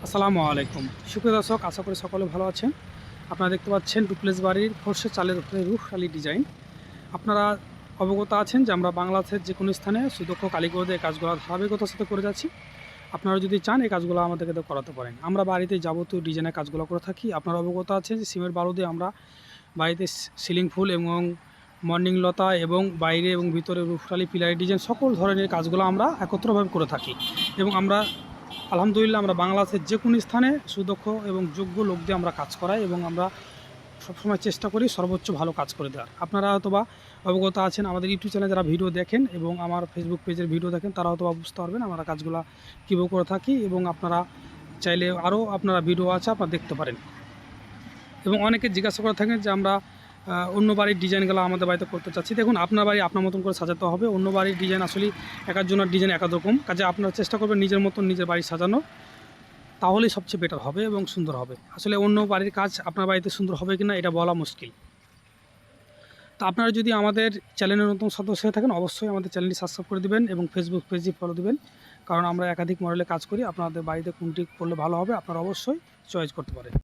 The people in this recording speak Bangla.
আসসালামু আলাইকুম সুপ্রিয় দর্শক, আশা করি সকলে ভালো আছেন। আপনারা দেখতে পাচ্ছেন ডুপ্লেস বাড়ির ফরশে চালের উপরে রূপশালী ডিজাইন। আপনারা অবগত আছেন যে আমরা বাংলাদেশের যে কোনো স্থানে সুদক্ষ কারিগর দিয়ে কাজগুলো ধারাবাহিকতার সাথে করে যাচ্ছি। আপনারা যদি চান এই কাজগুলো আমাদেরকে দিয়ে করাতে পারেন। আমরা বাড়িতে যাবতীয় ডিজাইনের কাজগুলো করে থাকি। আপনারা অবগত আছেন যে সিমেন্ট বালু দিয়ে আমরা বাড়িতে সিলিং ফুল এবং মর্নিং লতা এবং বাইরে এবং ভিতরে রূপশালী পিলারের ডিজাইন সকল ধরনের কাজগুলো আমরা একত্রভাবে করে থাকি। এবং আমরা আলহামদুলিল্লাহ আমরা বাংলাদেশের যে কোনো স্থানে সুদক্ষ এবং যোগ্য লোক দিয়ে আমরা কাজ করাই এবং আমরা সবসময় চেষ্টা করি সর্বোচ্চ ভালো কাজ করে দেওয়ার। আপনারা হয়তোবা অবগত আছেন, আমাদের ইউটিউব চ্যানেলে যারা ভিডিও দেখেন এবং আমার ফেসবুক পেজের ভিডিও দেখেন তারা হয়তোবা বুঝতে পারবেন আমরা কাজগুলো কীভাবে করে থাকি। এবং আপনারা চাইলে আরও আপনারা ভিডিও আছে আপনারা দেখতে পারেন। এবং অনেকে জিজ্ঞাসা করে থাকেন যে আমরা অন্য বাড়ির ডিজাইনগুলো আমাদের বাড়িতে করতে চাচ্ছি। দেখুন, আপনার বাড়ি আপনার মতন করে সাজাতে হবে। অন্য বাড়ির ডিজাইন আসলে এক একজনের ডিজাইন এক এক রকম, কাজে আপনারা চেষ্টা করবেন নিজের মতন নিজের বাড়ি সাজানো, তাহলেই সবচেয়ে বেটার হবে এবং সুন্দর হবে। আসলে অন্য বাড়ির কাজ আপনার বাড়িতে সুন্দর হবে কিনা এটা বলা মুশকিল। তো আপনারা যদি আমাদের চ্যানেলের নতুন সদস্য হয়ে থাকেন অবশ্যই আমাদের চ্যানেলটি সাবস্ক্রাইব করে দেবেন এবং ফেসবুক পেজে ফলো দেবেন, কারণ আমরা একাধিক মডেলে কাজ করি। আপনাদের বাড়িতে কোনটি করলে ভালো হবে আপনারা অবশ্যই চয়েস করতে পারেন।